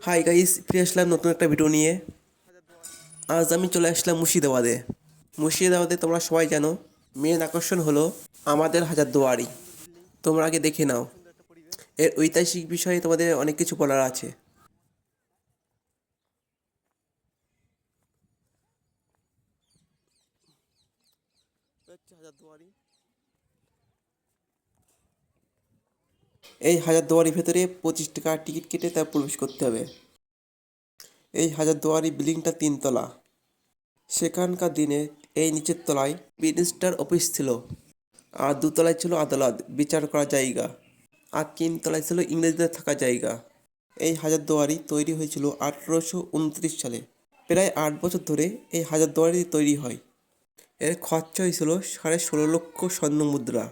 Hi guys, ফিরে আসলাম নতুন একটা ভিডিও নিয়ে। আজ আমি চলে আসলাম মুর্শিদাবাদে। মুর্শিদাবাদে তোমরা সবাই জানো মেন আকর্ষণ হলো আমাদের হাজারদুয়ারি। তোমরা আগে দেখে নাও, এর ঐতিহাসিক বিষয়ে তোমাদের অনেক কিছু বলার আছে। এই হাজারদুয়ারির ভেতরে 25 টাকা টিকিট কেটে তা প্রবেশ করতে হবে। এই হাজারদুয়ারি বিল্ডিংটা 3 তলা। সেখানকার দিনে এই নিচের তলায় মিনিস্টার অফিস ছিল, আর 2তলায় ছিল আদালত, বিচার করার জায়গা, আর 3তলায় ছিল ইংরেজদের থাকার জায়গা। এই হাজারদুয়ারি তৈরি হয়েছিল 1829 সালে। প্রায় 8 বছর ধরে এই হাজারদুয়ারি তৈরি হয়। এর খরচা হয়েছিল 16.5 লক্ষ স্বর্ণ মুদ্রা।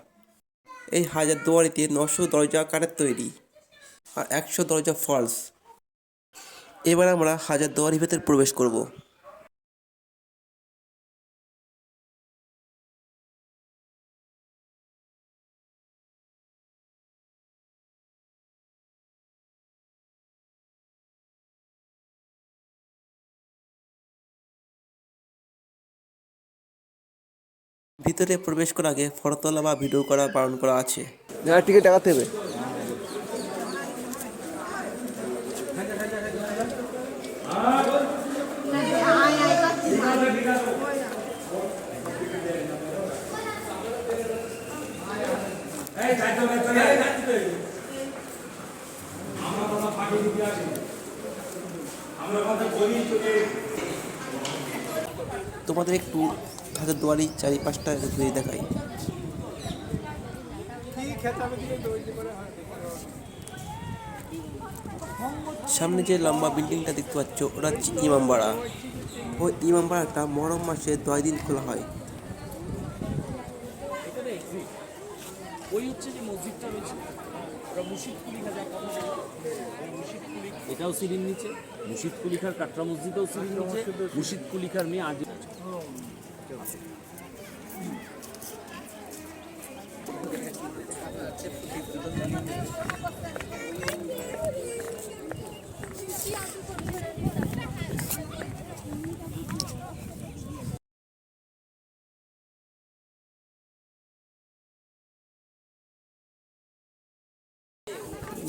এই হাজারদুয়ারিতে 900 দরজা কাঠের তৈরি আর 100 দরজা ফলস। এবার আমরা হাজারদুয়ারির ভেতর প্রবেশ করব। ভিতরে প্রবেশ করার আগে ফটো তোলা বা ভিডিও করা বারণ করা আছে। যারা টিকিট টাকাতে হবে। তোমাদের একটু হাজারদুয়ারি চারিপাশটা ঘুরে দেখাই। সামনে যে লম্বা বিল্ডিংটা দেখতে পাচ্ছ ওটা হচ্ছে ইমামবাড়া। ওই ইমামবাড়াটা মহরম মাসে 10 দিন খোলা হয়। ওই হচ্ছে যে মসজিদটা রয়েছে, ওটা মুর্শিদ কুলিখা যাকে আমরা মুর্শিদ কুলি, এটাও সিঁড়ির নিচে। মুর্শিদ কুলিখার কাটরা মসজিদও সিঁড়ির নিচে। মুর্শিদ কুলিখার মেয়ে আজ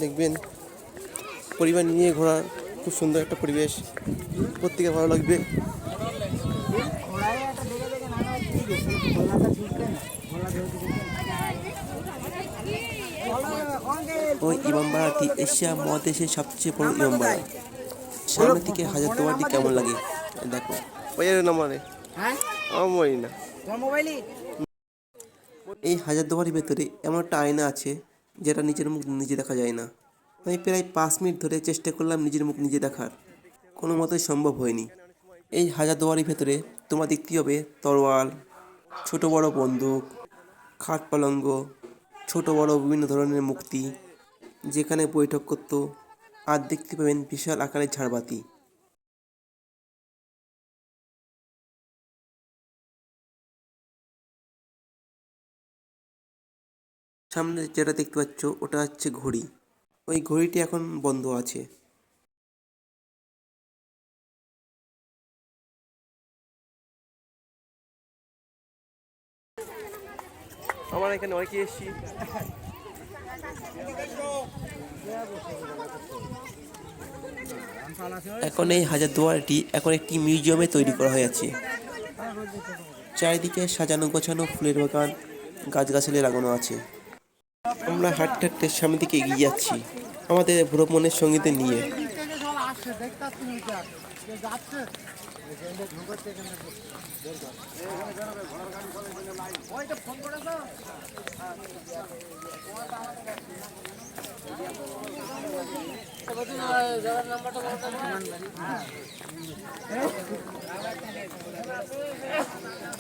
দেখবেন পরিবার নিয়ে ঘোরার খুব সুন্দর একটা পরিবেশ, প্রত্যেকে ভালো লাগবে। ওই ইমামবাড়াটি এশিয়া মহাদেশের সবচেয়ে বড় ইমামবাড়া। সামনে থেকে হাজারদুয়ারিটি কেমন লাগে দেখো। এই হাজারদুয়ারির ভেতরে এমন একটা আয়না আছে যেটা নিজের মুখ নিজে দেখা যায় না। আমি প্রায় 5 মিনিট ধরে চেষ্টা করলাম নিজের মুখ নিজে দেখার, কোনো মতেই সম্ভব হয়নি। এই হাজারদুয়ারির ভেতরে তোমার দেখতে হবে তরোয়াল, ছোট বড় বন্দুক, খাট পালঙ্গ, ছোট বড় বিভিন্ন ধরনের মূর্তি যেখানে বৈঠক করতো। আর দেখতে পাবেন বিশাল আকারের ঝাড়বাতি। সামনে যেটা দেখতে পাচ্ছ ওটা হচ্ছে ঘড়ি। ওই ঘড়িটি এখন বন্ধ আছে। আমার এখানে অনেকে এসেছি। এখন এই হাজারদুয়ারিটি এখন একটি মিউজিয়ামে তৈরি করা হয়েছে। চারিদিকে সাজানো গোছানো ফুলের বাগান, গাছগাছালি লাগানো আছে। আমরা হাঁটতে হাঁটতে সামনের দিকে এগিয়ে যাচ্ছি আমাদের ভ্রমণের সঙ্গীদের নিয়ে।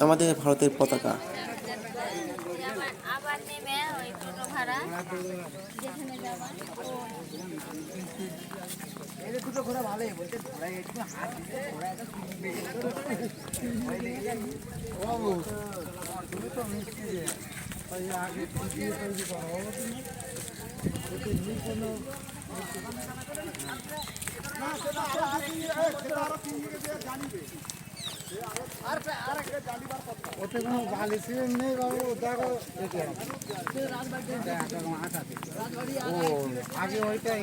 আমাদের ভারতের পতাকা। আবার নেমে ওই টোটো ভাড়া যেখানে যাবার এই দুটো ঘোড়া ভালোই বলতে ঘোড়া একটু হাত দিতে ঘোড়া একটা ও তুমি তো মিষ্টি যে ওই আগে দিয়ে তৈরি করো তুমি কোনো ওতে কোনো বালি সিমেন্ট নেই বাবু, দেখো আগে ওইটাই।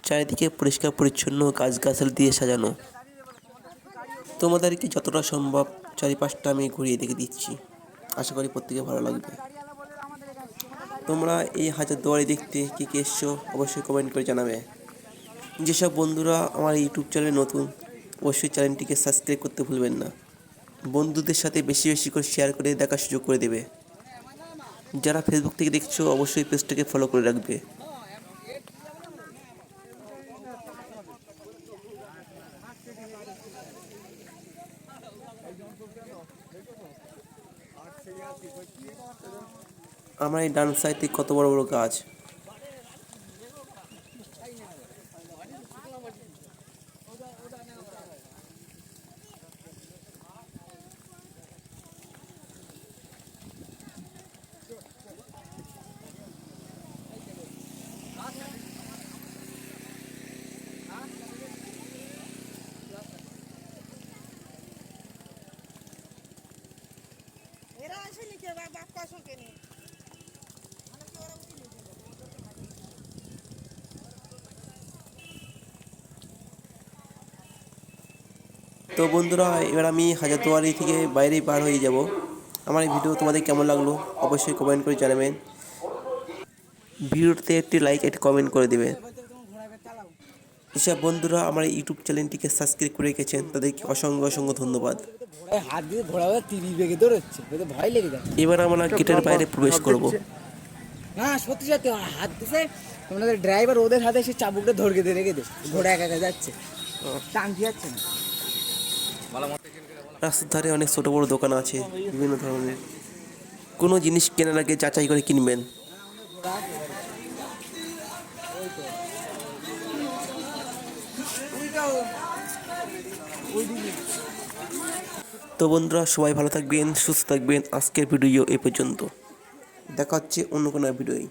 চারিদিকে পরিষ্কার পরিচ্ছন্ন গাছগাছালি দিয়ে সাজানো। তোমাদেরকে যতটা সম্ভব চারিপাশটা আমি ঘুরিয়ে দেখে দিচ্ছি, আশা করি প্রত্যেকে ভালো লাগবে। তোমরা এই হাজারদুয়ারি দেখতে কে কে এসছো অবশ্যই কমেন্ট করে জানাবে। যেসব বন্ধুরা আমার ইউটিউব চ্যানেলে নতুন, অবশ্যই চ্যানেলটিকে সাবস্ক্রাইব করতে ভুলবেন না। বন্ধুদের সাথে বেশি বেশি করে শেয়ার করে দেখার সুযোগ করে দেবে। যারা ফেসবুক থেকে দেখছো অবশ্যই পেজটাকে ফলো করে রাখবে। আমার এই ডান সাইডে কত বড় বড় গাছ। এরা আসেনি কে বাপ কাশো কেনে তো বন্ধুরা, এবার আমি হাজারদুয়ারি থেকে বাইরে বার হয়ে যাব। আমার এই ভিডিও তোমাদের কেমন লাগলো অবশ্যই কমেন্ট করে জানাবেন। ভিডিওতে একটি লাইক একটি কমেন্ট করে দেবেন। যেসব বন্ধুরা আমার এই ইউটিউব চ্যানেলটিকে সাবস্ক্রাইব করে রেখেছেন তাদেরকে অসংখ্য অসংখ্য ধন্যবাদ। ঘোড়ায় হাত দিয়ে ঘোড়া 30 বেগে দৌড়চ্ছে, ওতে ভয় লেগে যায়। এবার আমরা গেটের বাইরে প্রবেশ করব। না সত্যি সত্যি হাত দিছে, তোমাদের ড্রাইভার ওদের হাতে সে চাবুকটা ধরকে দিয়ে রেখে দে, ঘোড়া একা একা যাচ্ছে, টানতে যাচ্ছে না। রাস্তার ধারে অনেক ছোট বড় দোকান আছে বিভিন্ন ধরনের। কোনো জিনিস কেনার আগে যাচাই করে কিনবেন। তো বন্ধুরা, সবাই ভালো থাকবেন, সুস্থ থাকবেন। আজকের ভিডিও এই পর্যন্ত, দেখা হচ্ছে অন্য কোনো ভিডিওয়।